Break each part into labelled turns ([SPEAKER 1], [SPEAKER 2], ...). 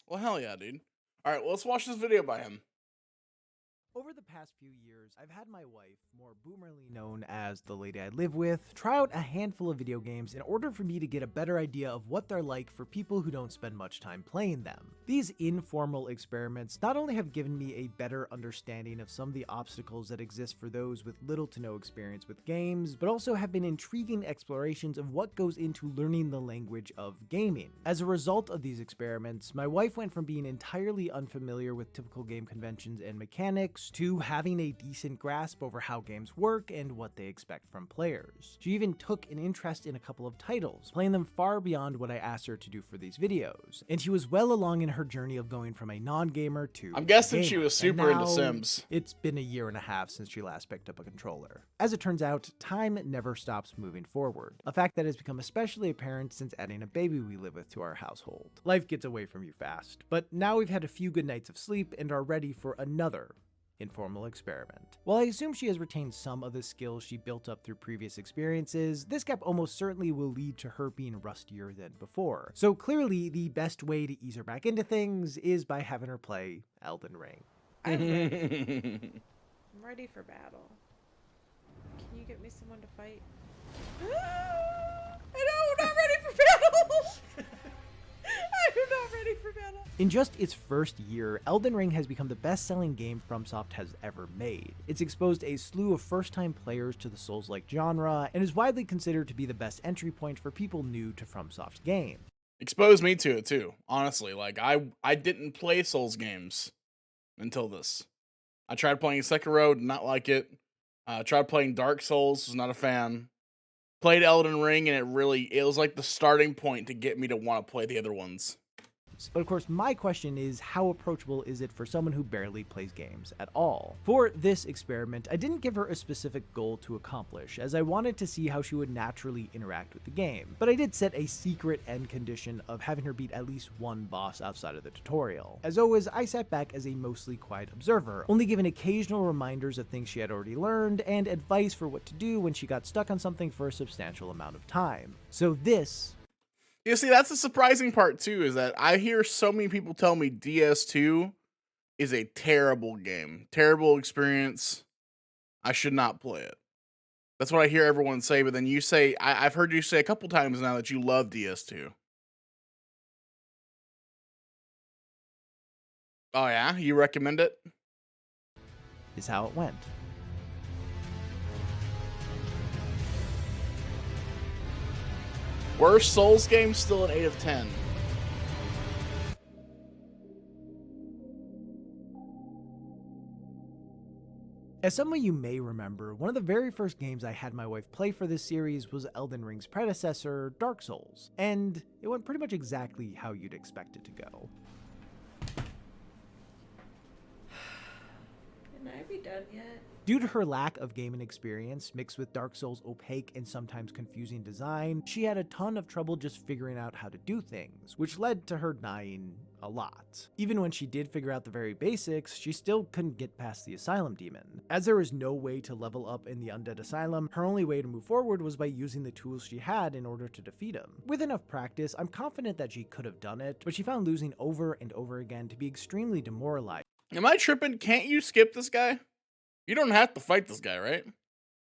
[SPEAKER 1] Well, hell yeah, dude. All right, well, let's watch this video by him.
[SPEAKER 2] Over the past few years, I've had my wife, more boomerly known as the lady I live with, try out a handful of video games in order for me to get a better idea of what they're like for people who don't spend much time playing them. These informal experiments not only have given me a better understanding of some of the obstacles that exist for those with little to no experience with games, but also have been intriguing explorations of what goes into learning the language of gaming. As a result of these experiments, my wife went from being entirely unfamiliar with typical game conventions and mechanics to having a decent grasp over how games work and what they expect from players. She even took an interest in a couple of titles, playing them far beyond what I asked her to do for these videos, and she was well along in her journey of going from a non-gamer to
[SPEAKER 1] I'm guessing
[SPEAKER 2] a
[SPEAKER 1] she
[SPEAKER 2] gamer.
[SPEAKER 1] was super
[SPEAKER 2] And
[SPEAKER 1] into
[SPEAKER 2] now
[SPEAKER 1] Sims.
[SPEAKER 2] It's been a year and a half since she last picked up a controller. As it turns out, time never stops moving forward, a fact that has become especially apparent since adding a baby we live with to our household. Life gets away from you fast, but now we've had a few good nights of sleep and are ready for another informal experiment. While I assume she has retained some of the skills she built up through previous experiences, this gap almost certainly will lead to her being rustier than before. So clearly, the best way to ease her back into things is by having her play Elden Ring.
[SPEAKER 3] I'm ready. I'm ready for battle. Can you get me someone to fight? I know, I'm not ready for battle! I'm not ready for battle.
[SPEAKER 2] In just its first year, Elden Ring has become the best-selling game FromSoft has ever made. It's exposed a slew of first-time players to the Souls-like genre, and is widely considered to be the best entry point for people new to FromSoft games.
[SPEAKER 1] Exposed me to it too, honestly. Like I didn't play Souls games until this. I tried playing Sekiro, did not like it. Tried playing Dark Souls, was not a fan. Played Elden Ring, and it was like the starting point to get me to want to play the other ones.
[SPEAKER 2] But of course, my question is, how approachable is it for someone who barely plays games at all? For this experiment, I didn't give her a specific goal to accomplish, as I wanted to see how she would naturally interact with the game. But I did set a secret end condition of having her beat at least one boss outside of the tutorial. As always, I sat back as a mostly quiet observer, only giving occasional reminders of things she had already learned, and advice for what to do when she got stuck on something for a substantial amount of time. So this
[SPEAKER 1] You see, that's the surprising part too, is that I hear so many people tell me DS2 is a terrible game. Terrible experience. I should not play it. That's what I hear everyone say, but then you say, I've heard you say a couple times now that you love DS2. Oh yeah? You recommend it?
[SPEAKER 2] is how it went.
[SPEAKER 1] Worst Souls game, still an 8 of 10.
[SPEAKER 2] As some of you may remember, one of the very first games I had my wife play for this series was Elden Ring's predecessor, Dark Souls, and it went pretty much exactly how you'd expect it to go.
[SPEAKER 3] Can I be done yet?
[SPEAKER 2] Due to her lack of gaming experience, mixed with Dark Souls' opaque and sometimes confusing design, she had a ton of trouble just figuring out how to do things, which led to her dying a lot. Even when she did figure out the very basics, she still couldn't get past the Asylum Demon. As there was no way to level up in the Undead Asylum, her only way to move forward was by using the tools she had in order to defeat him. With enough practice, I'm confident that she could have done it, but she found losing over and over again to be extremely demoralizing.
[SPEAKER 1] Am I tripping? Can't you skip this guy? You don't have to fight this guy, right?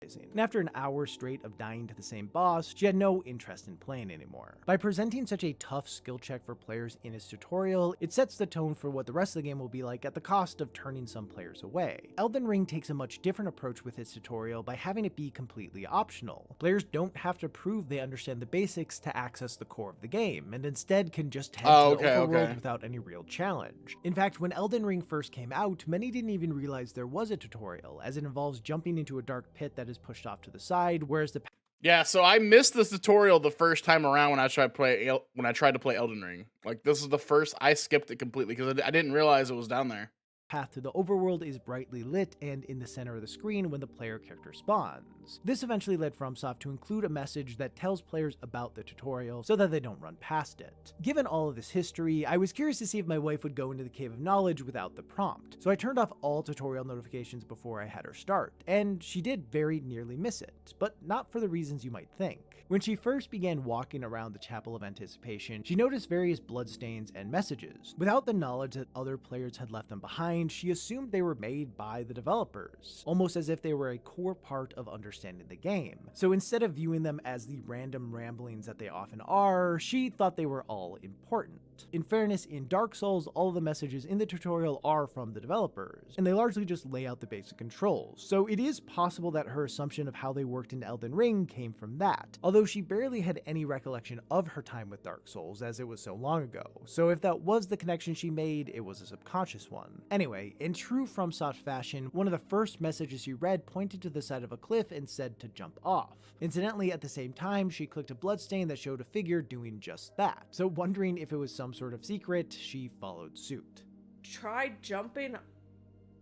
[SPEAKER 2] And after an hour straight of dying to the same boss, she had no interest in playing anymore. By presenting such a tough skill check for players in its tutorial, it sets the tone for what the rest of the game will be like at the cost of turning some players away. Elden Ring takes a much different approach with its tutorial by having it be completely optional. Players don't have to prove they understand the basics to access the core of the game, and instead can just head to the overworld without any real challenge. In fact, when Elden Ring first came out, many didn't even realize there was a tutorial, as it involves jumping into a dark pit that is pushed off to the side, whereas the
[SPEAKER 1] Yeah, so I missed this tutorial the first time around when I tried to play Elden Ring. Like, this is the first I skipped it completely because I didn't realize it was down there.
[SPEAKER 2] path to the overworld is brightly lit and in the center of the screen when the player character spawns. This eventually led FromSoft to include a message that tells players about the tutorial so that they don't run past it. Given all of this history, I was curious to see if my wife would go into the Cave of Knowledge without the prompt, so I turned off all tutorial notifications before I had her start, and she did very nearly miss it, but not for the reasons you might think. When she first began walking around the Chapel of Anticipation, she noticed various bloodstains and messages. Without the knowledge that other players had left them behind, she assumed they were made by the developers, almost as if they were a core part of understanding the game. So instead of viewing them as the random ramblings that they often are, she thought they were all important. In fairness, in Dark Souls, all of the messages in the tutorial are from the developers, and they largely just lay out the basic controls, so it is possible that her assumption of how they worked in Elden Ring came from that, although she barely had any recollection of her time with Dark Souls as it was so long ago, so if that was the connection she made, it was a subconscious one. Anyway, in true FromSoft fashion, one of the first messages she read pointed to the side of a cliff and said to jump off. Incidentally, at the same time, she clicked a bloodstain that showed a figure doing just that, so wondering if it was some sort of secret, she followed suit.
[SPEAKER 3] Try jumping.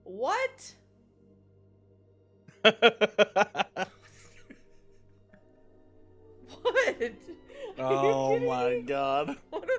[SPEAKER 3] What? What?
[SPEAKER 1] Oh my god.
[SPEAKER 3] What am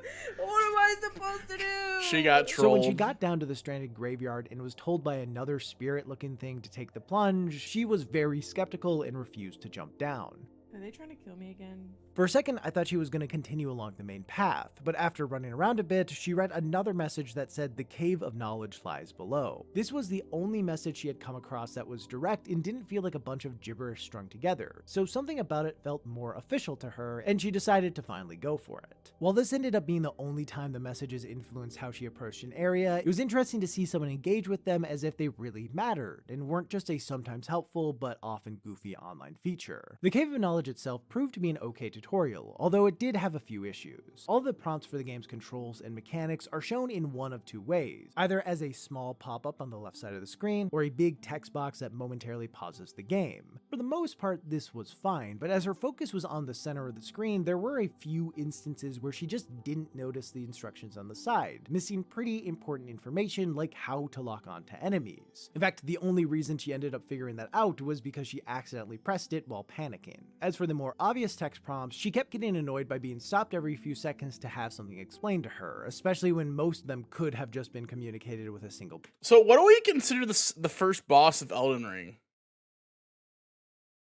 [SPEAKER 3] I supposed to do?
[SPEAKER 1] She got
[SPEAKER 2] So
[SPEAKER 1] trolled.
[SPEAKER 2] when she got down to the stranded graveyard and was told by another spirit-looking thing to take the plunge, she was very skeptical and refused to jump down.
[SPEAKER 3] Are they trying to kill me again?
[SPEAKER 2] For a second, I thought she was going to continue along the main path, but after running around a bit, she read another message that said the Cave of Knowledge lies below. This was the only message she had come across that was direct and didn't feel like a bunch of gibberish strung together, so something about it felt more official to her, and she decided to finally go for it. While this ended up being the only time the messages influenced how she approached an area, it was interesting to see someone engage with them as if they really mattered, and weren't just a sometimes helpful but often goofy online feature. The Cave of Knowledge itself proved to be an okay tutorial, although it did have a few issues. All of the prompts for the game's controls and mechanics are shown in one of two ways, either as a small pop-up on the left side of the screen, or a big text box that momentarily pauses the game. For the most part, this was fine, but as her focus was on the center of the screen, there were a few instances where she just didn't notice the instructions on the side, missing pretty important information like how to lock on to enemies. In fact, the only reason she ended up figuring that out was because she accidentally pressed it while panicking. As for the more obvious text prompts, she kept getting annoyed by being stopped every few seconds to have something explained to her, especially when most of them could have just been communicated with a single.
[SPEAKER 1] So what do we consider the first boss of Elden Ring?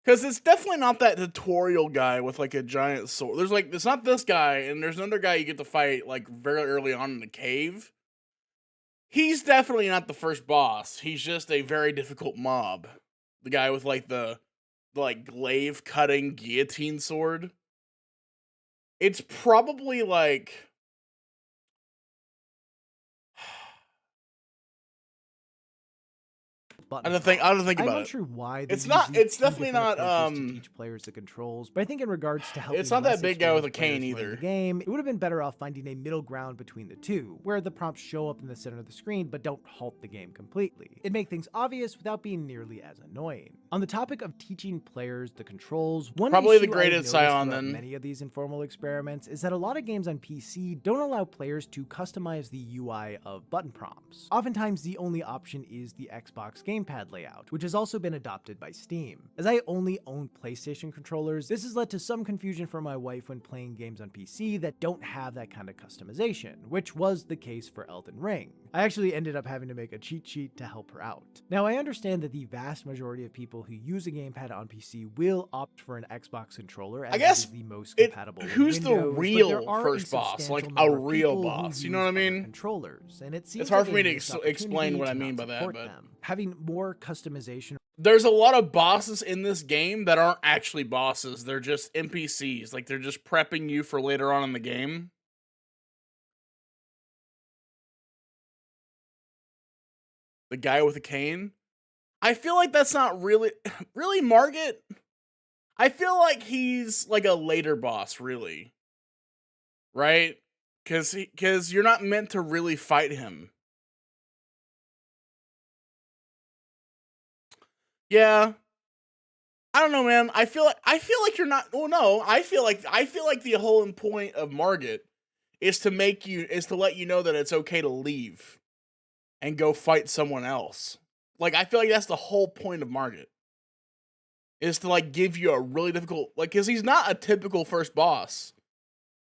[SPEAKER 1] Because it's definitely not that tutorial guy with like a giant sword. There's like, it's not this guy, and there's another guy you get to fight like very early on in the cave. He's definitely not the first boss. He's just a very difficult mob. The guy with like the like glaive cutting guillotine sword. It's probably like I don't think
[SPEAKER 2] I'm
[SPEAKER 1] about
[SPEAKER 2] not
[SPEAKER 1] it.
[SPEAKER 2] sure why.
[SPEAKER 1] It's not. It's definitely not.
[SPEAKER 2] To teach players the controls, but I think in regards to helping
[SPEAKER 1] It's not that
[SPEAKER 2] less
[SPEAKER 1] big guy with a
[SPEAKER 2] experienced
[SPEAKER 1] cane
[SPEAKER 2] players learn
[SPEAKER 1] either.
[SPEAKER 2] the game, it would have been better off finding a middle ground between the two, where the prompts show up in the center of the screen but don't halt the game completely. It'd make things obvious without being nearly as annoying. On the topic of teaching players the controls, one
[SPEAKER 1] Probably the
[SPEAKER 2] issue
[SPEAKER 1] greatest
[SPEAKER 2] I noticed
[SPEAKER 1] Scion,
[SPEAKER 2] throughout
[SPEAKER 1] then.
[SPEAKER 2] many of these informal experiments is that a lot of games on PC don't allow players to customize the UI of button prompts. Oftentimes, the only option is the Xbox gamepad layout, which has also been adopted by Steam. As I only own PlayStation controllers, this has led to some confusion for my wife when playing games on PC that don't have that kind of customization, which was the case for Elden Ring. I actually ended up having to make a cheat sheet to help her out. Now, I understand that the vast majority of people who use a gamepad on PC will opt for an Xbox controller, as
[SPEAKER 1] I guess
[SPEAKER 2] it is the most compatible with
[SPEAKER 1] who's the
[SPEAKER 2] Windows, but
[SPEAKER 1] real
[SPEAKER 2] there are
[SPEAKER 1] first
[SPEAKER 2] a
[SPEAKER 1] boss? Like
[SPEAKER 2] substantial
[SPEAKER 1] a
[SPEAKER 2] number of
[SPEAKER 1] real
[SPEAKER 2] people who
[SPEAKER 1] boss, you know
[SPEAKER 2] use
[SPEAKER 1] what I
[SPEAKER 2] other
[SPEAKER 1] mean?
[SPEAKER 2] Controllers, and it seems
[SPEAKER 1] It's hard
[SPEAKER 2] like
[SPEAKER 1] for me
[SPEAKER 2] a
[SPEAKER 1] to
[SPEAKER 2] missed
[SPEAKER 1] explain what I
[SPEAKER 2] opportunity to
[SPEAKER 1] mean
[SPEAKER 2] not
[SPEAKER 1] by that,
[SPEAKER 2] support
[SPEAKER 1] but
[SPEAKER 2] them. Having more customization.
[SPEAKER 1] There's a lot of bosses in this game that aren't actually bosses. They're just NPCs. Like, they're just prepping you for later on in the game. The guy with a cane. I feel like that's not really Margit. I feel like he's like a later boss, really. Right? Because you're not meant to really fight him. Yeah. I don't know, man. I feel like you're not. Oh no, I feel like the whole point of Margit is to let you know that it's okay to leave. and go fight someone else. Like, I feel like that's the whole point of Margit, is to like give you a really difficult, like, because he's not a typical first boss.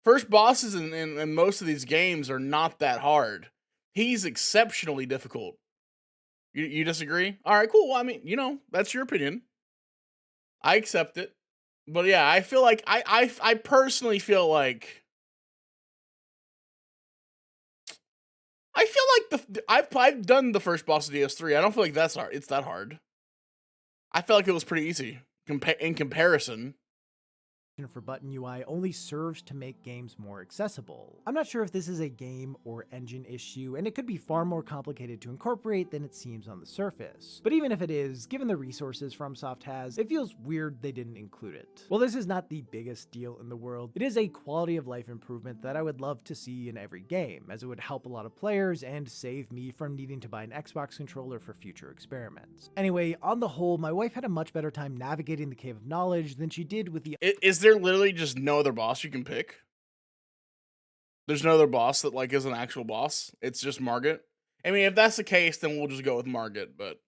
[SPEAKER 1] First bosses in most of these games are not that hard. He's exceptionally difficult. You disagree? All right, cool. Well, I mean, that's your opinion. I accept it. But yeah, I feel like I personally feel like I've done the first boss of DS3. I don't feel like that's hard. It's that hard. I felt like it was pretty easy in comparison.
[SPEAKER 2] for button UI only serves to make games more accessible. I'm not sure if this is a game or engine issue, and it could be far more complicated to incorporate than it seems on the surface. But even if it is, given the resources FromSoft has, it feels weird they didn't include it. While this is not the biggest deal in the world, it is a quality of life improvement that I would love to see in every game, as it would help a lot of players and save me from needing to buy an Xbox controller for future experiments. Anyway, on the whole, my wife had a much better time navigating the Cave of Knowledge than she did with the—
[SPEAKER 1] Is there literally just no other boss you can pick? There's no other boss that like is an actual boss. It's just Margit. I mean, if that's the case, then we'll just go with Margit. But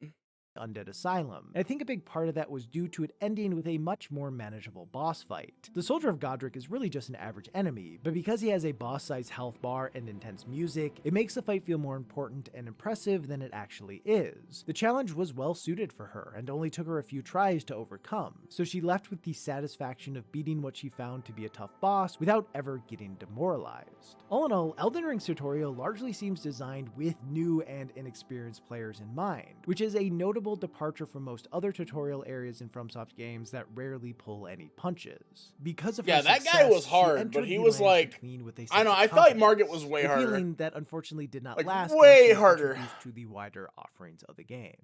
[SPEAKER 2] Undead Asylum. And I think a big part of that was due to it ending with a much more manageable boss fight. The Soldier of Godric is really just an average enemy, but because he has a boss-sized health bar and intense music, it makes the fight feel more important and impressive than it actually is. The challenge was well suited for her, and only took her a few tries to overcome, so she left with the satisfaction of beating what she found to be a tough boss without ever getting demoralized. All in all, Elden Ring's tutorial largely seems designed with new and inexperienced players in mind, which is a notable departure from most other tutorial areas in FromSoft games that rarely pull any punches. Because of her
[SPEAKER 1] that guy
[SPEAKER 2] success,
[SPEAKER 1] was
[SPEAKER 2] she
[SPEAKER 1] hard, but
[SPEAKER 2] entered
[SPEAKER 1] he
[SPEAKER 2] the
[SPEAKER 1] was
[SPEAKER 2] Lands
[SPEAKER 1] like,
[SPEAKER 2] Between with a
[SPEAKER 1] I know,
[SPEAKER 2] sense
[SPEAKER 1] I
[SPEAKER 2] of
[SPEAKER 1] felt like
[SPEAKER 2] confidence,
[SPEAKER 1] Margit was way
[SPEAKER 2] a
[SPEAKER 1] harder.
[SPEAKER 2] feeling that unfortunately did not
[SPEAKER 1] Like,
[SPEAKER 2] last
[SPEAKER 1] way
[SPEAKER 2] until she was
[SPEAKER 1] harder.
[SPEAKER 2] introduced to the wider offerings of the game.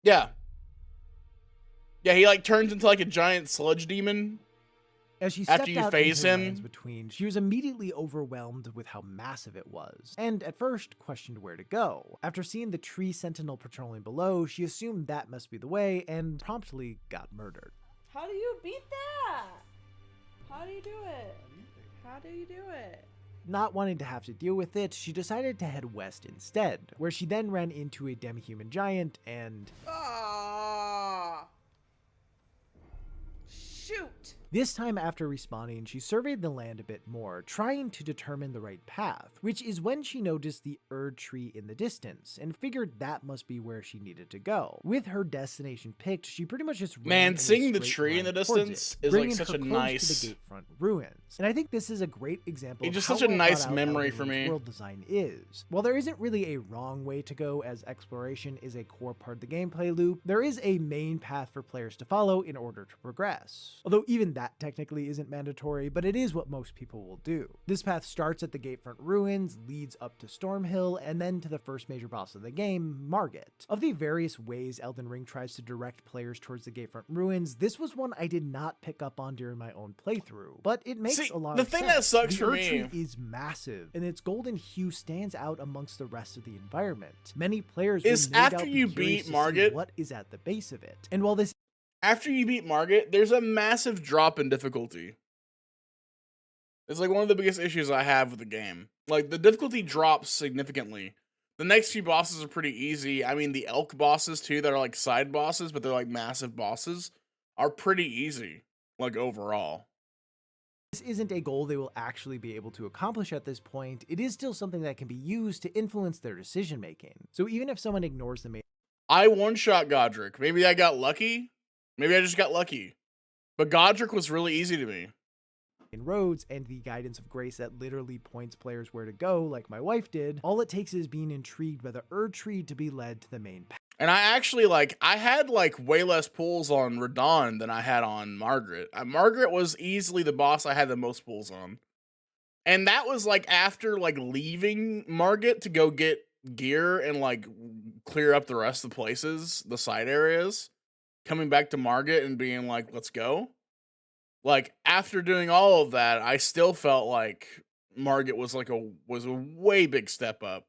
[SPEAKER 1] Yeah, he like turns into like a giant sludge demon.
[SPEAKER 2] As she
[SPEAKER 1] After
[SPEAKER 2] stepped
[SPEAKER 1] you
[SPEAKER 2] out
[SPEAKER 1] phase
[SPEAKER 2] into
[SPEAKER 1] him.
[SPEAKER 2] Lands Between, she was immediately overwhelmed with how massive it was, and at first questioned where to go. After seeing the tree sentinel patrolling below, she assumed that must be the way, and promptly got murdered.
[SPEAKER 3] How do you beat that? How do you do it? How do you do it?
[SPEAKER 2] Not wanting to have to deal with it, she decided to head west instead, where she then ran into a demi-human giant and—
[SPEAKER 3] Ah! Shoot!
[SPEAKER 2] This time after respawning, she surveyed the land a bit more, trying to determine the right path, which is when she noticed the Erd tree in the distance, and figured that must be where she needed to go. With her destination picked, she pretty much just ran in a
[SPEAKER 1] seeing the
[SPEAKER 2] straight
[SPEAKER 1] tree in
[SPEAKER 2] line
[SPEAKER 1] the
[SPEAKER 2] towards
[SPEAKER 1] distance
[SPEAKER 2] it,
[SPEAKER 1] is like
[SPEAKER 2] bringing
[SPEAKER 1] such
[SPEAKER 2] her
[SPEAKER 1] a
[SPEAKER 2] close
[SPEAKER 1] nice—
[SPEAKER 2] to the Gatefront ruins. And I think this is a great example
[SPEAKER 1] It's
[SPEAKER 2] of
[SPEAKER 1] just
[SPEAKER 2] how
[SPEAKER 1] such a
[SPEAKER 2] well
[SPEAKER 1] nice
[SPEAKER 2] thought out
[SPEAKER 1] memory
[SPEAKER 2] Elden
[SPEAKER 1] for
[SPEAKER 2] Ring's
[SPEAKER 1] me.
[SPEAKER 2] world design is. While there isn't really a wrong way to go, as exploration is a core part of the gameplay loop, there is a main path for players to follow in order to progress. Although even that technically isn't mandatory, but it is what most people will do. This path starts at the Gatefront ruins, leads up to Stormhill, and then to the first major boss of the game, Margit. Of the various ways Elden Ring tries to direct players towards the Gatefront ruins, this was one I did not pick up on during my own playthrough, but it makes
[SPEAKER 1] See,
[SPEAKER 2] a lot
[SPEAKER 1] the
[SPEAKER 2] of
[SPEAKER 1] thing
[SPEAKER 2] sense.
[SPEAKER 1] that sucks
[SPEAKER 2] the
[SPEAKER 1] for
[SPEAKER 2] Erd
[SPEAKER 1] me—
[SPEAKER 2] tree is massive, and its golden hue stands out amongst the rest of the environment. Many players will
[SPEAKER 1] Is
[SPEAKER 2] no doubt
[SPEAKER 1] after
[SPEAKER 2] be
[SPEAKER 1] you
[SPEAKER 2] curious
[SPEAKER 1] beat
[SPEAKER 2] to see
[SPEAKER 1] Margit—
[SPEAKER 2] what is at the base of it. And while this
[SPEAKER 1] after you beat Margit, there's a massive drop in difficulty. It's like one of the biggest issues I have with the game. Like, the difficulty drops significantly. The next few bosses are pretty easy. I mean, the elk bosses too, that are like side bosses, but they're like massive bosses, are pretty easy, like overall.
[SPEAKER 2] this isn't a goal they will actually be able to accomplish at this point, it is still something that can be used to influence their decision making. So even if someone ignores the main
[SPEAKER 1] I one-shot Godric. Maybe I got lucky. Maybe I just got lucky. But Godric was really easy to me.
[SPEAKER 2] roads and the guidance of grace that literally points players where to go, like my wife did, all it takes is being intrigued by the Erd tree to be led to the main path.
[SPEAKER 1] And I actually, I had, way less pulls on Radon than I had on Margaret. Margaret was easily the boss I had the most pulls on. And that was, after, leaving Margit to go get gear and, clear up the rest of the places, the side areas. Coming back to Margit and being like, let's go. After doing all of that, I still felt like Margit was, was a way big step up.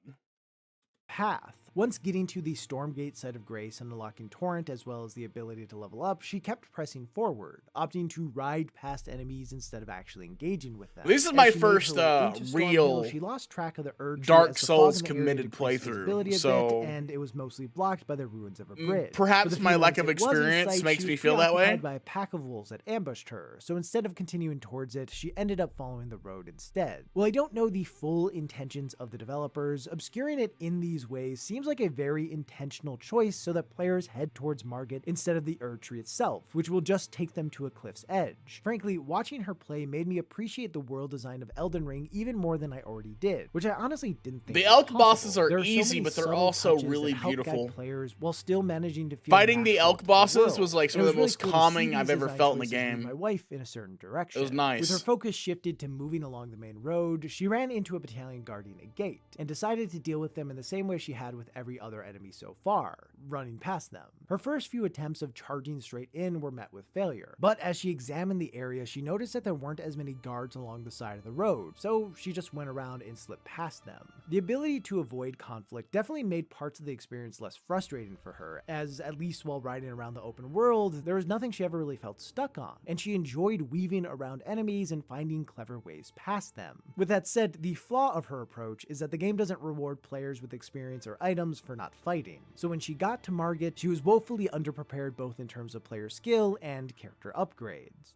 [SPEAKER 2] Path. Once getting to the Stormgate site of Grace and unlocking Torrent as well as the ability to level up, she kept pressing forward, opting to ride past enemies instead of actually engaging with them.
[SPEAKER 1] This is
[SPEAKER 2] As
[SPEAKER 1] my
[SPEAKER 2] she made her
[SPEAKER 1] first
[SPEAKER 2] way into Stormhill,
[SPEAKER 1] real
[SPEAKER 2] she lost track of the Erdtree
[SPEAKER 1] Dark
[SPEAKER 2] as the
[SPEAKER 1] Souls
[SPEAKER 2] fog in the area
[SPEAKER 1] committed
[SPEAKER 2] decreased visibility
[SPEAKER 1] playthrough,
[SPEAKER 2] a
[SPEAKER 1] so
[SPEAKER 2] bit, and it was mostly blocked by the ruins of a bridge.
[SPEAKER 1] perhaps
[SPEAKER 2] For the
[SPEAKER 1] my
[SPEAKER 2] few
[SPEAKER 1] lack of
[SPEAKER 2] moments it was in
[SPEAKER 1] experience
[SPEAKER 2] sight,
[SPEAKER 1] makes
[SPEAKER 2] she
[SPEAKER 1] me
[SPEAKER 2] was
[SPEAKER 1] feel that way.
[SPEAKER 2] preoccupied by a pack of wolves that ambushed her, so instead of continuing towards it, she ended up following the road instead. While I don't know the full intentions of the developers, obscuring it in these ways seems like a very intentional choice so that players head towards Margit instead of the Erdtree itself, which will just take them to a cliff's edge. Frankly, watching her play made me appreciate the world design of Elden Ring even more than I already did, which I honestly didn't think
[SPEAKER 1] The
[SPEAKER 2] was
[SPEAKER 1] elk
[SPEAKER 2] possible.
[SPEAKER 1] bosses are
[SPEAKER 2] There so
[SPEAKER 1] easy,
[SPEAKER 2] many
[SPEAKER 1] but they're
[SPEAKER 2] subtle
[SPEAKER 1] also
[SPEAKER 2] touches
[SPEAKER 1] really
[SPEAKER 2] that help guide
[SPEAKER 1] beautiful.
[SPEAKER 2] players while still managing to feel
[SPEAKER 1] Fighting the
[SPEAKER 2] natural
[SPEAKER 1] elk
[SPEAKER 2] to the
[SPEAKER 1] bosses
[SPEAKER 2] world.
[SPEAKER 1] was like
[SPEAKER 2] And
[SPEAKER 1] some
[SPEAKER 2] it
[SPEAKER 1] of
[SPEAKER 2] was
[SPEAKER 1] the
[SPEAKER 2] really
[SPEAKER 1] most
[SPEAKER 2] cool to see
[SPEAKER 1] calming
[SPEAKER 2] these
[SPEAKER 1] I've ever
[SPEAKER 2] design
[SPEAKER 1] felt in the
[SPEAKER 2] choices move
[SPEAKER 1] game.
[SPEAKER 2] my wife in a certain direction. With her
[SPEAKER 1] nice.
[SPEAKER 2] focus shifted to moving along the main road, she ran into a battalion guarding a gate, and decided to deal with them in the same way she had with every other enemy so far, running past them. Her first few attempts of charging straight in were met with failure, but as she examined the area, she noticed that there weren't as many guards along the side of the road, so she just went around and slipped past them. The ability to avoid conflict definitely made parts of the experience less frustrating for her, as at least while riding around the open world, there was nothing she ever really felt stuck on, and she enjoyed weaving around enemies and finding clever ways past them. With that said, the flaw of her approach is that the game doesn't reward players with experience or items for not fighting, so when she got to Margit, she was woefully underprepared both in terms of player skill and character upgrades.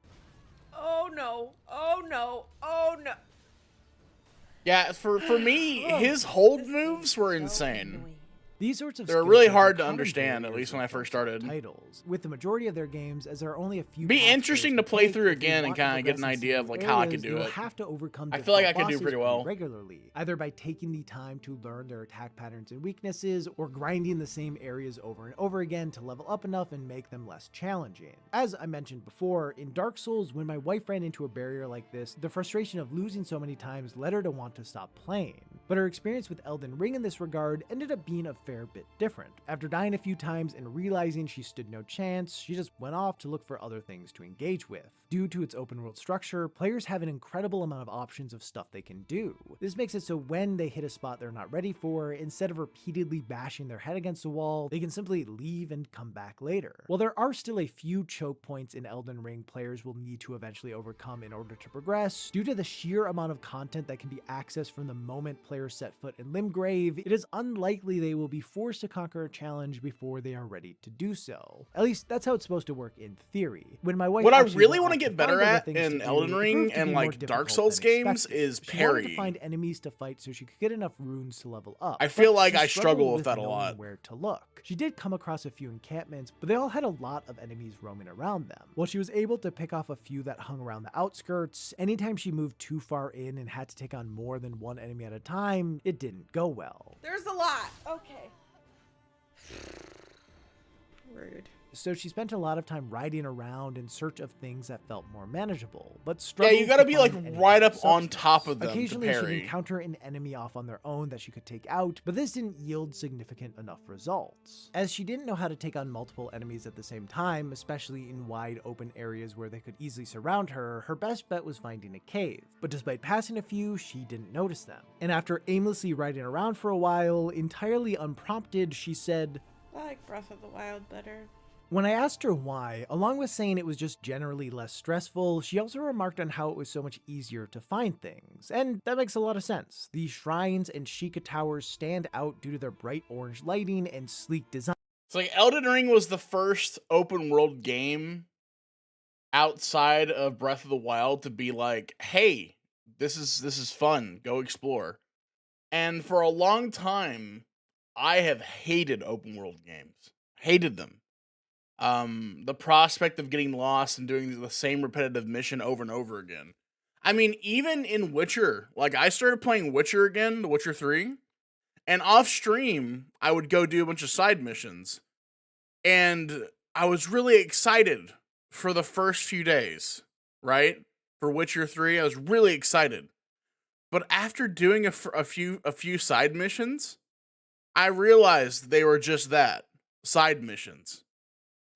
[SPEAKER 3] Oh no. Oh no. Oh no.
[SPEAKER 1] Yeah, for me, his hold moves were insane.
[SPEAKER 2] These sorts of
[SPEAKER 1] They were
[SPEAKER 2] skill
[SPEAKER 1] really
[SPEAKER 2] sets are
[SPEAKER 1] hard to
[SPEAKER 2] common
[SPEAKER 1] understand, at
[SPEAKER 2] barriers
[SPEAKER 1] least when
[SPEAKER 2] in
[SPEAKER 1] I first
[SPEAKER 2] Souls-like
[SPEAKER 1] started.
[SPEAKER 2] titles, with the majority of their games, as there are only a few.
[SPEAKER 1] Be
[SPEAKER 2] paths
[SPEAKER 1] interesting
[SPEAKER 2] players
[SPEAKER 1] to
[SPEAKER 2] can
[SPEAKER 1] play
[SPEAKER 2] take,
[SPEAKER 1] through
[SPEAKER 2] if they
[SPEAKER 1] again and
[SPEAKER 2] want to
[SPEAKER 1] kind of get
[SPEAKER 2] progress
[SPEAKER 1] an
[SPEAKER 2] in
[SPEAKER 1] idea of
[SPEAKER 2] new
[SPEAKER 1] like how I
[SPEAKER 2] areas,
[SPEAKER 1] could do
[SPEAKER 2] they will
[SPEAKER 1] it.
[SPEAKER 2] have to overcome
[SPEAKER 1] I feel like I
[SPEAKER 2] difficult
[SPEAKER 1] could do
[SPEAKER 2] bosses
[SPEAKER 1] pretty well.
[SPEAKER 2] regularly, either by taking the time to learn their attack patterns and weaknesses, or grinding the same areas over and over again to level up enough and make them less challenging. As I mentioned before, in Dark Souls, when my wife ran into a barrier like this, the frustration of losing so many times led her to want to stop playing. But her experience with Elden Ring in this regard ended up being a fair bit different. After dying a few times and realizing she stood no chance, she just went off to look for other things to engage with. Due to its open world structure, players have an incredible amount of options of stuff they can do. This makes it so when they hit a spot they're not ready for, instead of repeatedly bashing their head against a wall, they can simply leave and come back later. While there are still a few choke points in Elden Ring players will need to eventually overcome in order to progress, due to the sheer amount of content that can be accessed from the moment players set foot in Limgrave, it is unlikely they will be forced to conquer a challenge before they are ready to do so. At least that's how it's supposed to work in theory. When my wife
[SPEAKER 1] What I
[SPEAKER 2] actually
[SPEAKER 1] really
[SPEAKER 2] went
[SPEAKER 1] want
[SPEAKER 2] off
[SPEAKER 1] to get
[SPEAKER 2] find
[SPEAKER 1] better
[SPEAKER 2] other
[SPEAKER 1] at
[SPEAKER 2] things to
[SPEAKER 1] in
[SPEAKER 2] do,
[SPEAKER 1] Elden
[SPEAKER 2] it
[SPEAKER 1] Ring
[SPEAKER 2] proved to
[SPEAKER 1] and
[SPEAKER 2] be more
[SPEAKER 1] like Dark
[SPEAKER 2] difficult
[SPEAKER 1] Souls
[SPEAKER 2] than
[SPEAKER 1] games
[SPEAKER 2] expected.
[SPEAKER 1] is
[SPEAKER 2] She wanted to
[SPEAKER 1] parry.
[SPEAKER 2] find enemies to fight so she could get enough runes to level up.
[SPEAKER 1] I feel
[SPEAKER 2] but
[SPEAKER 1] like
[SPEAKER 2] she
[SPEAKER 1] I struggle
[SPEAKER 2] struggled
[SPEAKER 1] with that a
[SPEAKER 2] knowing
[SPEAKER 1] lot.
[SPEAKER 2] where to look. She did come across a few encampments, but they all had a lot of enemies roaming around them. While she was able to pick off a few that hung around the outskirts, anytime she moved too far in and had to take on more than one enemy at a time, it didn't go well.
[SPEAKER 3] There's a lot. Okay. Rude.
[SPEAKER 2] So she spent a lot of time riding around in search of things that felt more manageable, but
[SPEAKER 1] Yeah,
[SPEAKER 2] struggled
[SPEAKER 1] you gotta
[SPEAKER 2] to
[SPEAKER 1] be like
[SPEAKER 2] find anything
[SPEAKER 1] right
[SPEAKER 2] of
[SPEAKER 1] up on
[SPEAKER 2] substance.
[SPEAKER 1] top of them to
[SPEAKER 2] Occasionally she'd
[SPEAKER 1] parry.
[SPEAKER 2] encounter an enemy off on their own that she could take out, but this didn't yield significant enough results. As she didn't know how to take on multiple enemies at the same time, especially in wide open areas where they could easily surround her, her best bet was finding a cave. But despite passing a few, she didn't notice them. And after aimlessly riding around for a while, entirely unprompted, she said,
[SPEAKER 3] I like Breath of the Wild better.
[SPEAKER 2] when I asked her why, along with saying it was just generally less stressful, she also remarked on how it was so much easier to find things. And that makes a lot of sense. The shrines and Sheikah towers stand out due to their bright orange lighting and sleek design.
[SPEAKER 1] It's like Elden Ring was the first open world game outside of Breath of the Wild to be like, hey, this is fun. Go explore. And for a long time, I have hated open world games. Hated them. The prospect of getting lost and doing the same repetitive mission over and over again. I mean, even in Witcher, like I started playing Witcher again, The Witcher 3, and off stream, I would go do a bunch of side missions. And I was really excited for the first few days, right? For Witcher 3, I was really excited. But after doing a few side missions, I realized they were just that, side missions.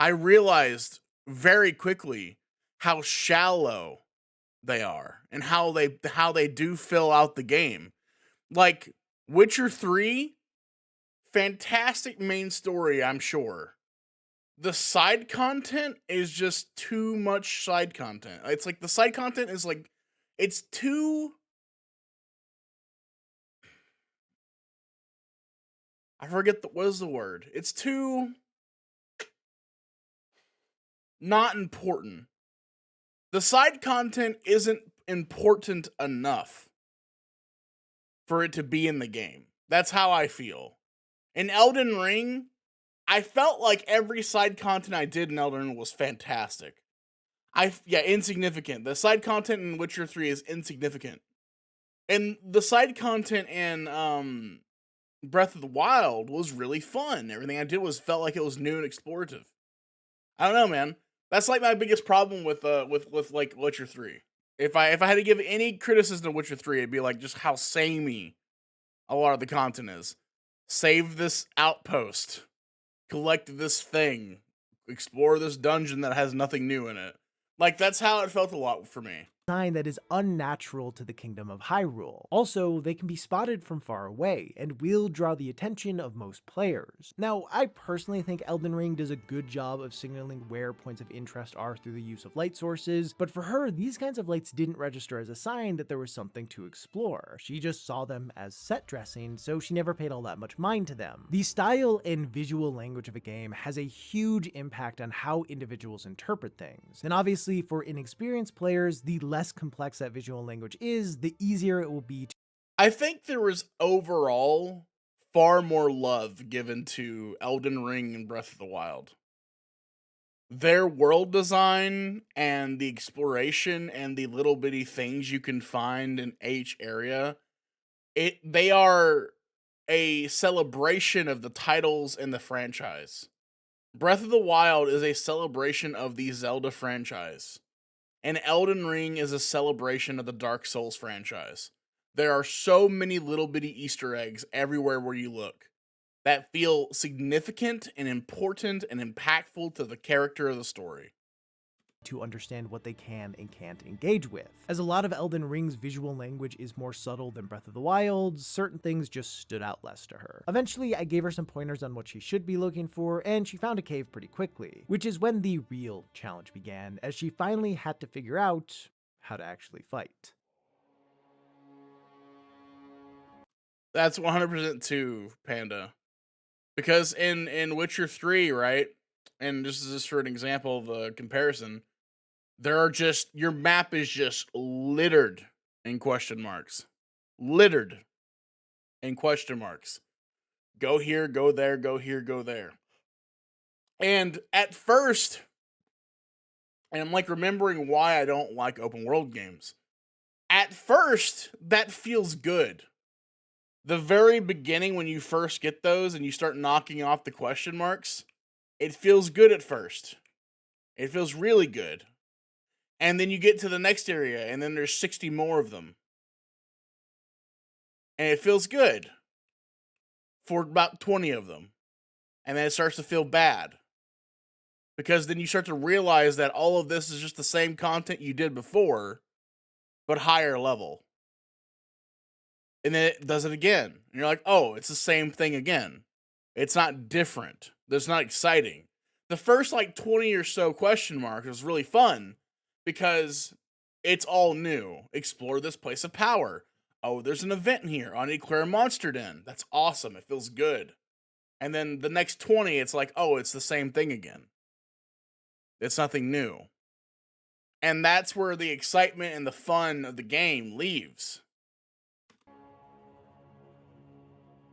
[SPEAKER 1] I realized very quickly how shallow they are and how they do fill out the game. Like Witcher 3 fantastic main story, I'm sure. The side content is just too much side content. It's like the side content is like, it's too. I forget what is the word. It's too not important. The side content isn't important enough for it to be in the game. That's how I feel. In Elden Ring, I felt like every side content I did in Elden Ring was fantastic. Insignificant. The side content in Witcher 3 is insignificant. And the side content in Breath of the Wild was really fun. Everything I did felt like it was new and explorative. I don't know, man. That's like my biggest problem with like Witcher 3. If I had to give any criticism to Witcher 3, it'd be like just how samey a lot of the content is. Save this outpost. Collect this thing. Explore this dungeon that has nothing new in it. Like, that's how it felt a lot for me.
[SPEAKER 2] Sign that is unnatural to the Kingdom of Hyrule. Also, they can be spotted from far away, and will draw the attention of most players. Now, I personally think Elden Ring does a good job of signaling where points of interest are through the use of light sources, but for her, these kinds of lights didn't register as a sign that there was something to explore. She just saw them as set dressing, so she never paid all that much mind to them. The style and visual language of a game has a huge impact on how individuals interpret things, and obviously for inexperienced players, the less complex that visual language is, the easier it will be to.
[SPEAKER 1] I think there was overall far more love given to Elden Ring and Breath of the Wild. Their world design and the exploration and the little bitty things you can find in each area, they are a celebration of the titles in the franchise. Breath of the Wild is a celebration of the Zelda franchise. And Elden Ring is a celebration of the Dark Souls franchise. There are so many little bitty Easter eggs everywhere where you look that feel significant and important and impactful to the character of the story.
[SPEAKER 2] To understand what they can and can't engage with. As a lot of Elden Ring's visual language is more subtle than Breath of the Wild, certain things just stood out less to her. Eventually, I gave her some pointers on what she should be looking for, and she found a cave pretty quickly, which is when the real challenge began, as she finally had to figure out how to actually fight.
[SPEAKER 1] That's 100% too, Panda. Because in Witcher 3, right, and just for an example of a comparison, your map is just littered in question marks. Littered in question marks. Go here, go there, go here, go there. And at first, and I'm like remembering why I don't like open world games. At first, that feels good. The very beginning, when you first get those and you start knocking off the question marks, it feels good at first. It feels really good. And then you get to the next area, and then there's 60 more of them. And it feels good for about 20 of them. And then it starts to feel bad. Because then you start to realize that all of this is just the same content you did before, but higher level. And then it does it again. And you're like, oh, it's the same thing again. It's not different. It's not exciting. The first 20 or so question marks was really fun because it's all new. Explore this place of power. Oh, there's an event in here. I need to clear a monster den. That's awesome. It feels good. And then the next 20, it's like, oh, it's the same thing again. It's nothing new. And that's where the excitement and the fun of the game leaves.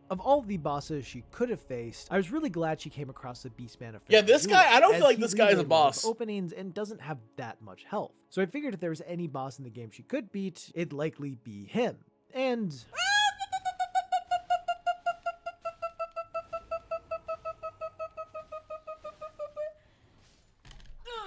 [SPEAKER 2] Of all the bosses she could have faced, I was really glad she came across the Beastman of
[SPEAKER 1] Yeah, this guy, I don't feel like this guy is a
[SPEAKER 2] leaves
[SPEAKER 1] boss.
[SPEAKER 2] openings and doesn't have that much health. So I figured if there was any boss in the game she could beat, it'd likely be him. And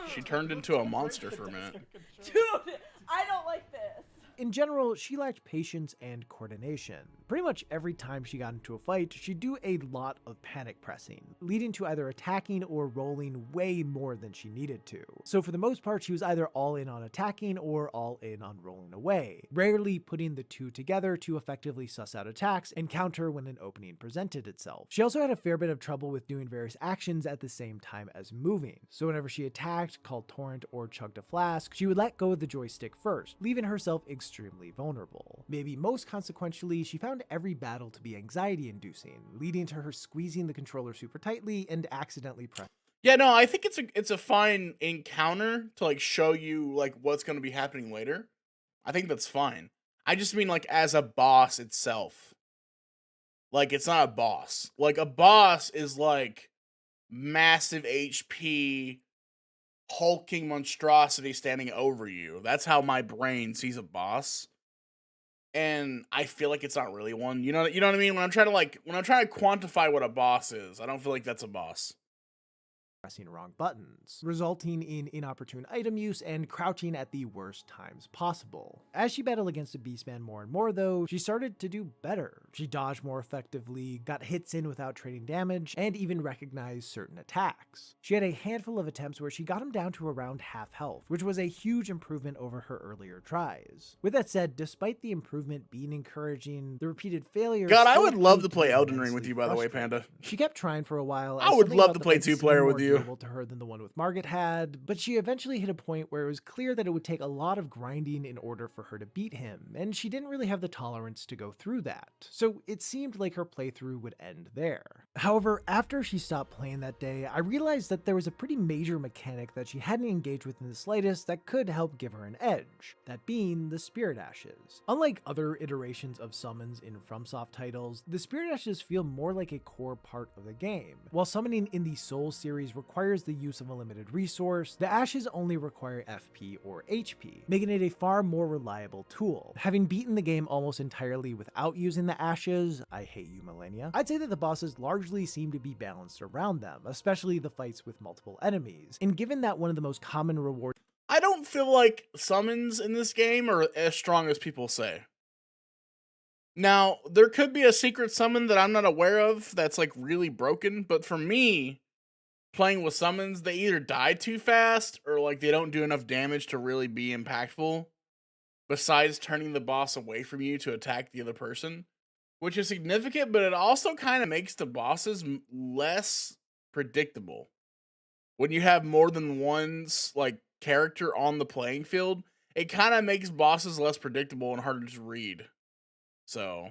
[SPEAKER 1] She turned into a monster for a minute.
[SPEAKER 3] Dude, I don't like this.
[SPEAKER 2] in general, she lacked patience and coordination. Pretty much every time she got into a fight, she'd do a lot of panic pressing, leading to either attacking or rolling way more than she needed to. So for the most part, she was either all in on attacking or all in on rolling away, rarely putting the two together to effectively suss out attacks and counter when an opening presented itself. She also had a fair bit of trouble with doing various actions at the same time as moving. So whenever she attacked, called torrent, or chugged a flask, she would let go of the joystick first, leaving herself extremely vulnerable. Maybe most consequentially, she found every battle to be anxiety-inducing, leading to her squeezing the controller super tightly and accidentally pressing.
[SPEAKER 1] Yeah, no, I think it's a fine encounter to like show you like what's going to be happening later. I think that's fine. I just mean like as a boss itself. Like it's not a boss. Like a boss is like massive HP hulking monstrosity standing over you. That's how my brain sees a boss. And I feel like it's not really one. You know what I mean? When I'm trying to quantify what a boss is, I don't feel like that's a boss.
[SPEAKER 2] Pressing wrong buttons, resulting in inopportune item use and crouching at the worst times possible. As she battled against the Beastman more and more though, she started to do better. She dodged more effectively, got hits in without trading damage, and even recognized certain attacks. She had a handful of attempts where she got him down to around half health, which was a huge improvement over her earlier tries. With that said, despite the improvement being encouraging, the repeated failures...
[SPEAKER 1] God, I would love to play Elden Ring with you, by the way, Panda.
[SPEAKER 2] She kept trying for a while.
[SPEAKER 1] I would love to play two-player with you.
[SPEAKER 2] To her than the one with Margaret had, but she eventually hit a point where it was clear that it would take a lot of grinding in order for her to beat him, and she didn't really have the tolerance to go through that. So it seemed like her playthrough would end there. However, after she stopped playing that day, I realized that there was a pretty major mechanic that she hadn't engaged with in the slightest that could help give her an edge, that being the Spirit Ashes. Unlike other iterations of summons in FromSoft titles, the Spirit Ashes feel more like a core part of the game. While summoning in the Souls series requires the use of a limited resource, the Ashes only require FP or HP, making it a far more reliable tool. Having beaten the game almost entirely without using the Ashes, I hate you Millennia, I'd say that the bosses largely seem to be balanced around them, especially the fights with multiple enemies. And given that one of the most common rewards...
[SPEAKER 1] I don't feel like summons in this game are as strong as people say. Now, there could be a secret summon that I'm not aware of that's like really broken, but for me, playing with summons, they either die too fast or like they don't do enough damage to really be impactful, besides turning the boss away from you to attack the other person, which is significant, but it also kind of makes the bosses less predictable. When you have more than one's like character on the playing field, it kind of makes bosses less predictable and harder to read. So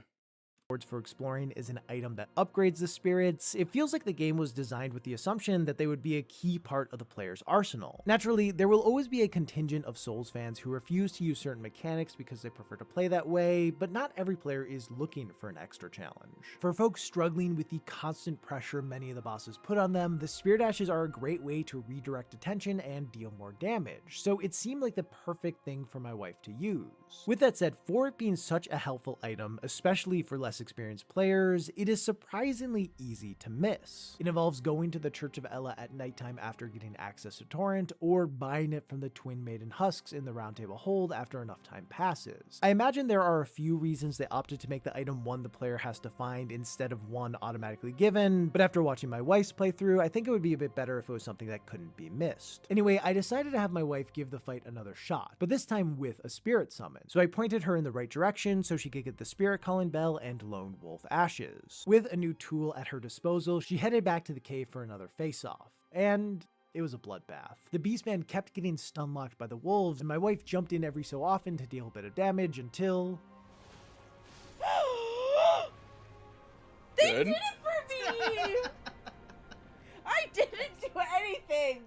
[SPEAKER 2] for exploring is an item that upgrades the spirits. It feels like the game was designed with the assumption that they would be a key part of the player's arsenal. Naturally, there will always be a contingent of Souls fans who refuse to use certain mechanics because they prefer to play that way, but not every player is looking for an extra challenge. For folks struggling with the constant pressure many of the bosses put on them, the Spirit Ashes are a great way to redirect attention and deal more damage, so it seemed like the perfect thing for my wife to use. With that said, for it being such a helpful item, especially for less experienced players, it is surprisingly easy to miss. It involves going to the Church of Ella at nighttime after getting access to Torrent, or buying it from the Twin Maiden Husks in the Round Table Hold after enough time passes. I imagine there are a few reasons they opted to make the item one the player has to find instead of one automatically given, but after watching my wife's playthrough, I think it would be a bit better if it was something that couldn't be missed. Anyway, I decided to have my wife give the fight another shot, but this time with a spirit summon. So I pointed her in the right direction so she could get the Spirit Calling Bell and Lone Wolf Ashes. With a new tool at her disposal, she headed back to the cave for another face-off. And it was a bloodbath. The Beastman kept getting stun-locked by the wolves, and my wife jumped in every so often to deal a bit of damage until...
[SPEAKER 3] They did it for me! I didn't do anything!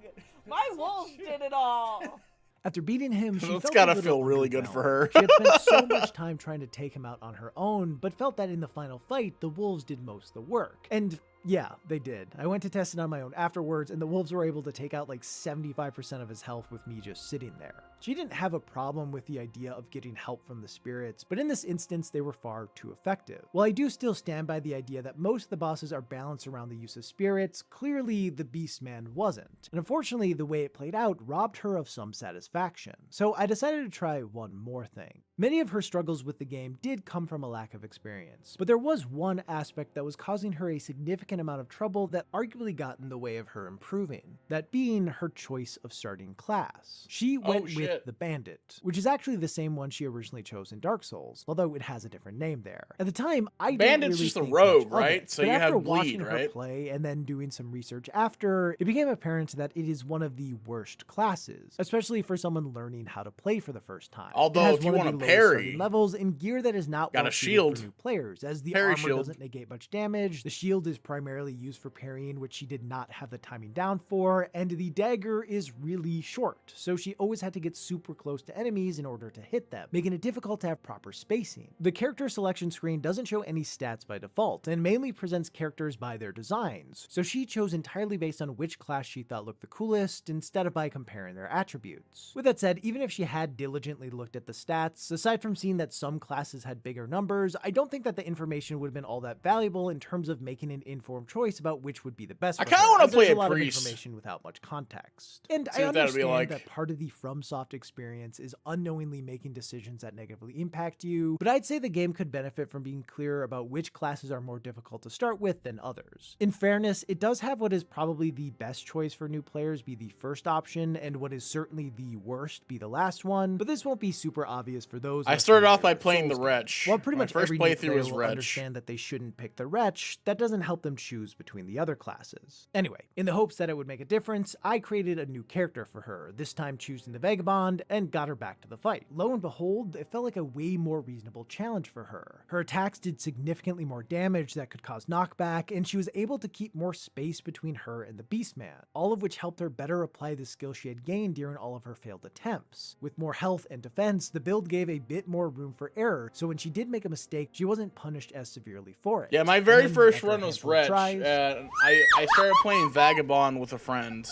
[SPEAKER 3] My wolves did it all!
[SPEAKER 2] After beating him, she
[SPEAKER 1] It's
[SPEAKER 2] felt
[SPEAKER 1] gotta
[SPEAKER 2] a little
[SPEAKER 1] feel really good for her.
[SPEAKER 2] She had spent so much time trying to take him out on her own, but felt that in the final fight, the wolves did most of the work. And yeah, they did. I went to test it on my own afterwards, and the wolves were able to take out like 75% of his health with me just sitting there. She didn't have a problem with the idea of getting help from the spirits, but in this instance, they were far too effective. While I do still stand by the idea that most of the bosses are balanced around the use of spirits, clearly the Beastman wasn't. And unfortunately, the way it played out robbed her of some satisfaction. So I decided to try one more thing. Many of her struggles with the game did come from a lack of experience, but there was one aspect that was causing her a significant amount of trouble that arguably got in the way of her improving, that being her choice of starting class. She went with the Bandit, which is actually the same one she originally chose in Dark Souls, although it has a different name there. At the time, I didn't really
[SPEAKER 1] just a
[SPEAKER 2] think
[SPEAKER 1] rogue,
[SPEAKER 2] much
[SPEAKER 1] right?
[SPEAKER 2] of it,
[SPEAKER 1] So
[SPEAKER 2] but
[SPEAKER 1] you
[SPEAKER 2] after
[SPEAKER 1] have
[SPEAKER 2] watching
[SPEAKER 1] bleed,
[SPEAKER 2] her
[SPEAKER 1] right?
[SPEAKER 2] play and then doing some research after, it became apparent that it is one of the worst classes, especially for someone learning how to play for the first time.
[SPEAKER 1] Although
[SPEAKER 2] it has
[SPEAKER 1] if
[SPEAKER 2] one
[SPEAKER 1] you
[SPEAKER 2] of
[SPEAKER 1] want
[SPEAKER 2] the
[SPEAKER 1] to
[SPEAKER 2] lowest
[SPEAKER 1] parry,
[SPEAKER 2] starting levels and gear that is not
[SPEAKER 1] got
[SPEAKER 2] well
[SPEAKER 1] a
[SPEAKER 2] suited
[SPEAKER 1] shield.
[SPEAKER 2] for new players, as the
[SPEAKER 1] Parry
[SPEAKER 2] armor
[SPEAKER 1] shield.
[SPEAKER 2] doesn't negate much damage, the shield is primarily used for parrying, which she did not have the timing down for, and the dagger is really short, so she always had to get super close to enemies in order to hit them, making it difficult to have proper spacing. The character selection screen doesn't show any stats by default, and mainly presents characters by their designs, so she chose entirely based on which class she thought looked the coolest, instead of by comparing their attributes. With that said, even if she had diligently looked at the stats, aside from seeing that some classes had bigger numbers, I don't think that the information would have been all that valuable in terms of making an informed choice about which would be the best.
[SPEAKER 1] I
[SPEAKER 2] kind of
[SPEAKER 1] wanna
[SPEAKER 2] want to
[SPEAKER 1] play
[SPEAKER 2] a
[SPEAKER 1] a
[SPEAKER 2] lot
[SPEAKER 1] priest.
[SPEAKER 2] of information without much context. And
[SPEAKER 1] See
[SPEAKER 2] I
[SPEAKER 1] what that'd be
[SPEAKER 2] understand
[SPEAKER 1] like.
[SPEAKER 2] that part of the FromSoft experience is unknowingly making decisions that negatively impact you, but I'd say the game could benefit from being clearer about which classes are more difficult to start with than others. In fairness, it does have what is probably the best choice for new players be the first option, and what is certainly the worst be the last one, but this won't be super obvious for those.
[SPEAKER 1] I started off by
[SPEAKER 2] with
[SPEAKER 1] playing the
[SPEAKER 2] Souls games.
[SPEAKER 1] Wretch.
[SPEAKER 2] While pretty
[SPEAKER 1] My
[SPEAKER 2] much
[SPEAKER 1] first
[SPEAKER 2] every new
[SPEAKER 1] playthrough
[SPEAKER 2] player
[SPEAKER 1] was
[SPEAKER 2] will
[SPEAKER 1] Wretch.
[SPEAKER 2] understand that they shouldn't pick the Wretch, that doesn't help them choose between the other classes. Anyway, in the hopes that it would make a difference, I created a new character for her, this time choosing the Vagabond, and got her back to the fight. Lo and behold, it felt like a way more reasonable challenge for her. Her attacks did significantly more damage that could cause knockback, and she was able to keep more space between her and the Beastman, all of which helped her better apply the skill she had gained during all of her failed attempts. With more health and defense, the build gave a bit more room for error, so when she did make a mistake, she wasn't punished as severely for it.
[SPEAKER 1] Yeah, my
[SPEAKER 2] And
[SPEAKER 1] very
[SPEAKER 2] then,
[SPEAKER 1] first
[SPEAKER 2] after a
[SPEAKER 1] run was
[SPEAKER 2] handful of
[SPEAKER 1] Wretch.
[SPEAKER 2] tries-
[SPEAKER 1] I started playing Vagabond with a friend.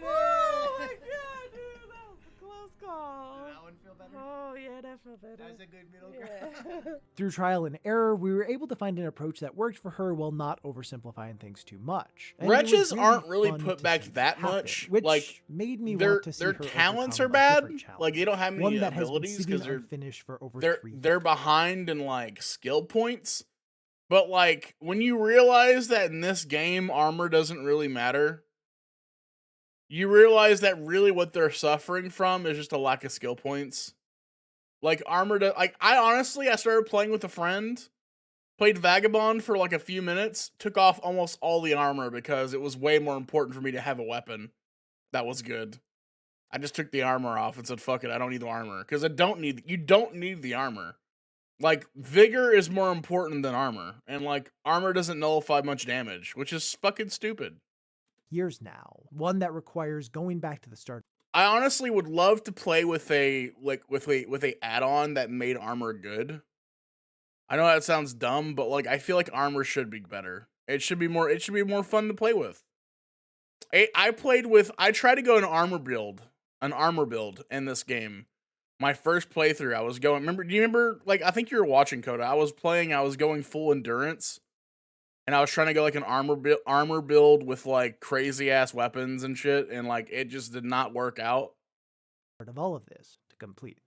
[SPEAKER 3] Oh my god, dude, that was a close call.
[SPEAKER 2] That one feel better?
[SPEAKER 3] Oh yeah, that felt better.
[SPEAKER 2] That's a good middle
[SPEAKER 3] Yeah.
[SPEAKER 2] Through trial and error, we were able to find an approach that worked for her while not oversimplifying things too much. And it was
[SPEAKER 1] Wretches aren't really
[SPEAKER 2] fun
[SPEAKER 1] put
[SPEAKER 2] to
[SPEAKER 1] back
[SPEAKER 2] see
[SPEAKER 1] that
[SPEAKER 2] happen,
[SPEAKER 1] much.
[SPEAKER 2] which
[SPEAKER 1] Like,
[SPEAKER 2] made me
[SPEAKER 1] their
[SPEAKER 2] want to see
[SPEAKER 1] their
[SPEAKER 2] her
[SPEAKER 1] talents
[SPEAKER 2] overcome
[SPEAKER 1] are
[SPEAKER 2] a
[SPEAKER 1] bad.
[SPEAKER 2] different challenge.
[SPEAKER 1] Like, they don't have
[SPEAKER 2] One
[SPEAKER 1] any
[SPEAKER 2] that has been
[SPEAKER 1] abilities
[SPEAKER 2] sitting
[SPEAKER 1] because
[SPEAKER 2] unfinished for over
[SPEAKER 1] they're
[SPEAKER 2] 3
[SPEAKER 1] they're behind in like skill points. But like when you realize that in this game armor doesn't really matter, you realize that really what they're suffering from is just a lack of skill points. Like like I started playing with a friend, played Vagabond for like a few minutes, took off almost all the armor because it was way more important for me to have a weapon that was good. I just took the armor off and said, fuck it, I don't need the armor. Because you don't need the armor. Like, vigor is more important than armor. And like, armor doesn't nullify much damage, which is fucking stupid.
[SPEAKER 2] years now. One that requires going back to the start.
[SPEAKER 1] I honestly would love to play with a add-on that made armor good. I know that sounds dumb, but like I feel like armor should be better. It should be more fun to play with. I tried to go an armor build in this game. My first playthrough, I was going, do you remember, like, I think you were watching, Coda. I was going full endurance, and I was trying to go, like, an armor build with, like, crazy-ass weapons and shit, and, like, it just did not work out.
[SPEAKER 2] Of all of this to complete.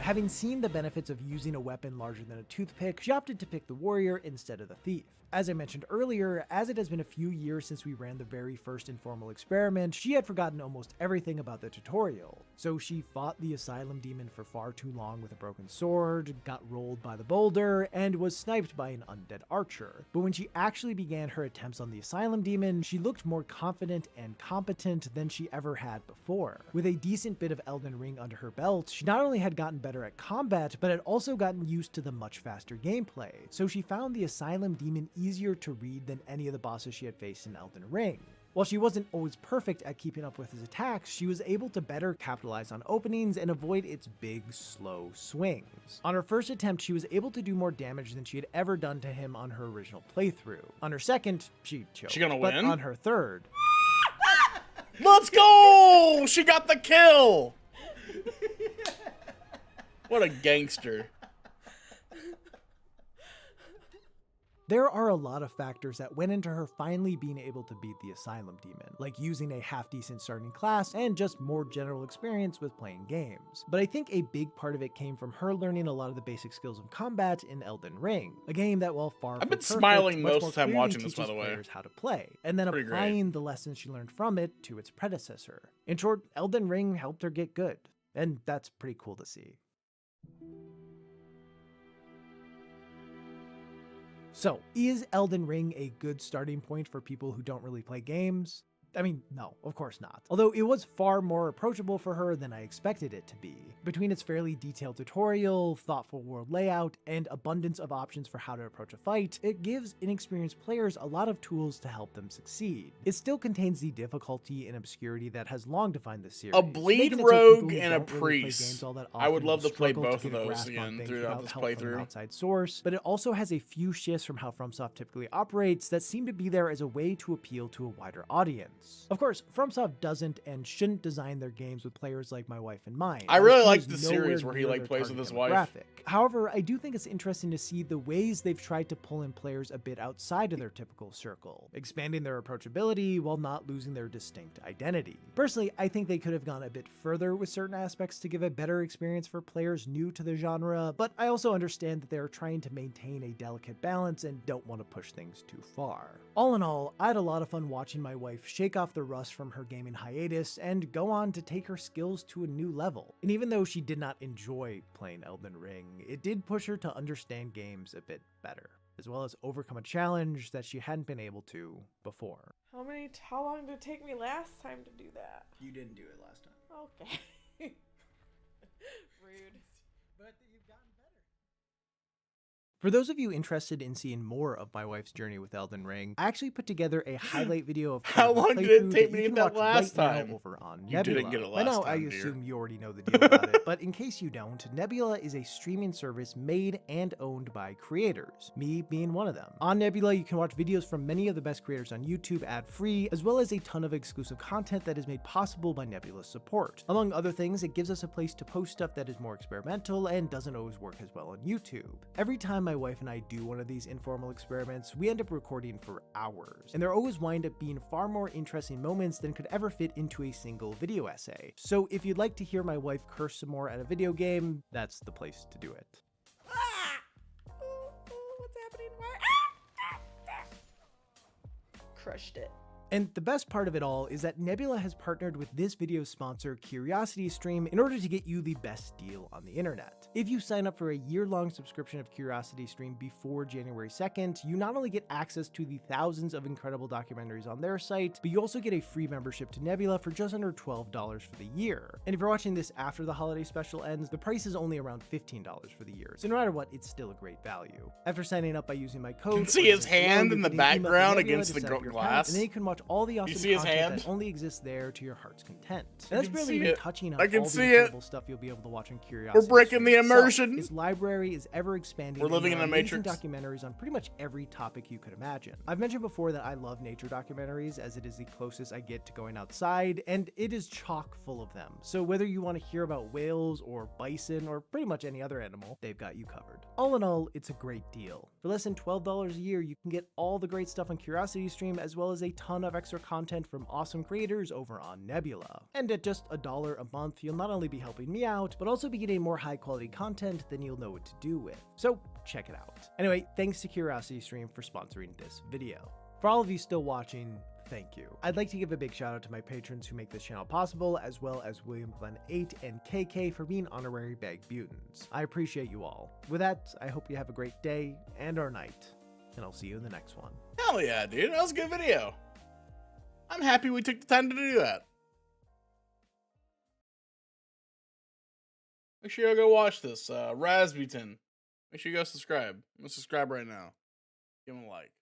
[SPEAKER 2] Having seen the benefits of using a weapon larger than a toothpick, she opted to pick the warrior instead of the thief. As I mentioned earlier, as it has been a few years since we ran the very first informal experiment, she had forgotten almost everything about the tutorial. So she fought the asylum demon for far too long with a broken sword, got rolled by the boulder, and was sniped by an undead archer. But when she actually began her attempts on the asylum demon, she looked more confident and competent than she ever had before. With a decent bit of Elden Ring under her belt, she not only had gotten better at combat, but had also gotten used to the much faster gameplay. So she found the asylum demon easier to read than any of the bosses she had faced in Elden Ring. While she wasn't always perfect at keeping up with his attacks, she was able to better capitalize on openings and avoid its big, slow swings. On her first attempt, she was able to do more damage than she had ever done to him on her original playthrough. On her second, she choked.
[SPEAKER 1] She gonna
[SPEAKER 2] but
[SPEAKER 1] win?
[SPEAKER 2] on her third,
[SPEAKER 1] Let's go! She got the kill! What a gangster.
[SPEAKER 2] There are a lot of factors that went into her finally being able to beat the Asylum Demon, like using a half-decent starting class and just more general experience with playing games. But I think a big part of it came from her learning a lot of the basic skills of combat in Elden Ring, a game that, while far
[SPEAKER 1] I've
[SPEAKER 2] from
[SPEAKER 1] been
[SPEAKER 2] perfect,
[SPEAKER 1] smiling
[SPEAKER 2] much
[SPEAKER 1] most
[SPEAKER 2] more
[SPEAKER 1] of the time
[SPEAKER 2] clearly
[SPEAKER 1] watching this, by
[SPEAKER 2] teaches
[SPEAKER 1] the way.
[SPEAKER 2] players how to play, and then
[SPEAKER 1] Pretty great.
[SPEAKER 2] applying the lessons she learned from it to its predecessor. In short, Elden Ring helped her get good, and that's pretty cool to see. So, is Elden Ring a good starting point for people who don't really play games? I mean, no, of course not. Although it was far more approachable for her than I expected it to be. Between its fairly detailed tutorial, thoughtful world layout, and abundance of options for how to approach a fight, it gives inexperienced players a lot of tools to help them succeed. It still contains the difficulty and obscurity that has long defined the series.
[SPEAKER 1] A bleed
[SPEAKER 2] making it so
[SPEAKER 1] rogue
[SPEAKER 2] people who
[SPEAKER 1] and a
[SPEAKER 2] don't really play
[SPEAKER 1] priest.
[SPEAKER 2] games all that
[SPEAKER 1] I would
[SPEAKER 2] often
[SPEAKER 1] love
[SPEAKER 2] will
[SPEAKER 1] to play
[SPEAKER 2] struggle
[SPEAKER 1] both
[SPEAKER 2] get
[SPEAKER 1] of
[SPEAKER 2] a
[SPEAKER 1] those
[SPEAKER 2] grasp on
[SPEAKER 1] again
[SPEAKER 2] things
[SPEAKER 1] throughout
[SPEAKER 2] without
[SPEAKER 1] this
[SPEAKER 2] help from an
[SPEAKER 1] playthrough.
[SPEAKER 2] outside source, but it also has a few shifts from how FromSoft typically operates that seem to be there as a way to appeal to a wider audience. Of course, FromSoft doesn't and shouldn't design their games with players like my wife in mind.
[SPEAKER 1] I really
[SPEAKER 2] as
[SPEAKER 1] like
[SPEAKER 2] he
[SPEAKER 1] the
[SPEAKER 2] is
[SPEAKER 1] series
[SPEAKER 2] nowhere
[SPEAKER 1] where he,
[SPEAKER 2] near
[SPEAKER 1] like,
[SPEAKER 2] their
[SPEAKER 1] plays with
[SPEAKER 2] target
[SPEAKER 1] his wife.
[SPEAKER 2] demographic. However, I do think it's interesting to see the ways they've tried to pull in players a bit outside of their typical circle, expanding their approachability while not losing their distinct identity. Personally, I think they could have gone a bit further with certain aspects to give a better experience for players new to the genre, but I also understand that they are trying to maintain a delicate balance and don't want to push things too far. All in all, I had a lot of fun watching my wife shake off the rust from her gaming hiatus and go on to take her skills to a new level. And even though she did not enjoy playing Elden Ring, it did push her to understand games a bit better, as well as overcome a challenge that she hadn't been able to before.
[SPEAKER 3] How long did it take me last time to do that?
[SPEAKER 2] You didn't do it last time.
[SPEAKER 3] Okay. Rude.
[SPEAKER 2] But you've gotten better. For those of you interested in seeing more of my wife's journey with Elden Ring, I actually put together a highlight video of
[SPEAKER 1] How
[SPEAKER 2] part of the
[SPEAKER 1] long did it
[SPEAKER 2] playthrough
[SPEAKER 1] take
[SPEAKER 2] that
[SPEAKER 1] me
[SPEAKER 2] you
[SPEAKER 1] to
[SPEAKER 2] can
[SPEAKER 1] get that
[SPEAKER 2] watch
[SPEAKER 1] last
[SPEAKER 2] right now
[SPEAKER 1] time?
[SPEAKER 2] over on
[SPEAKER 1] You
[SPEAKER 2] Nebula.
[SPEAKER 1] didn't get it
[SPEAKER 2] By
[SPEAKER 1] last
[SPEAKER 2] now, I
[SPEAKER 1] time, dear.
[SPEAKER 2] assume you already know the deal about it, but in case you don't, Nebula is a streaming service made and owned by creators, me being one of them. On Nebula, you can watch videos from many of the best creators on YouTube ad-free, as well as a ton of exclusive content that is made possible by Nebula's support. Among other things, it gives us a place to post stuff that is more experimental and doesn't always work as well on YouTube. Every time my wife and I do one of these informal experiments, we end up recording for hours, and there always wind up being far more interesting moments than could ever fit into a single video essay. So if you'd like to hear my wife curse some more at a video game, that's the place to do it.
[SPEAKER 3] Ah! What's happening? Why? Crushed it.
[SPEAKER 2] And the best part of it all is that Nebula has partnered with this video's sponsor, CuriosityStream, in order to get you the best deal on the internet. If you sign up for a year-long subscription of CuriosityStream before January 2nd, you not only get access to the thousands of incredible documentaries on their site, but you also get a free membership to Nebula for just under $12 for the year. And if you're watching this after the holiday special ends, the price is only around $15 for the year. So no matter what, it's still a great value. After signing up by using my code,
[SPEAKER 1] You can see his hand in the background against the glass.
[SPEAKER 2] and then you can watch all the awesome
[SPEAKER 1] see his
[SPEAKER 2] content
[SPEAKER 1] hand?
[SPEAKER 2] that only exists there to your heart's content.
[SPEAKER 1] I
[SPEAKER 2] And that's
[SPEAKER 1] can
[SPEAKER 2] barely
[SPEAKER 1] see
[SPEAKER 2] even
[SPEAKER 1] it.
[SPEAKER 2] touching on
[SPEAKER 1] I can
[SPEAKER 2] all the
[SPEAKER 1] see it.
[SPEAKER 2] incredible stuff you'll be able to watch on Curiosity.
[SPEAKER 1] We're breaking the
[SPEAKER 2] Stream itself.
[SPEAKER 1] immersion.
[SPEAKER 2] Its library is ever expanding.
[SPEAKER 1] We're
[SPEAKER 2] and
[SPEAKER 1] living
[SPEAKER 2] there
[SPEAKER 1] in
[SPEAKER 2] are
[SPEAKER 1] a
[SPEAKER 2] amazing
[SPEAKER 1] matrix.
[SPEAKER 2] documentaries on pretty much every topic you could imagine. I've mentioned before that I love nature documentaries, as it is the closest I get to going outside, and it is chock full of them. So whether you want to hear about whales or bison or pretty much any other animal, they've got you covered. All in all, it's a great deal. For less than $12 a year, you can get all the great stuff on CuriosityStream, as well as a ton of extra content from awesome creators over on Nebula. And at just $1 a month, you'll not only be helping me out, but also be getting more high quality content than you'll know what to do with. So check it out. Anyway, thanks to CuriosityStream for sponsoring this video. For all of you still watching, thank you. I'd like to give a big shout out to my patrons who make this channel possible, as well as William Glenn 8 and KK for being honorary Bag Butons. I appreciate you all. With that, I hope you have a great day and or night, and I'll see you in the next one.
[SPEAKER 1] Hell yeah, dude. That was a good video. I'm happy we took the time to do that. Make sure you go watch this. Rasputin. Make sure you go subscribe. I'm gonna subscribe right now. Give him a like.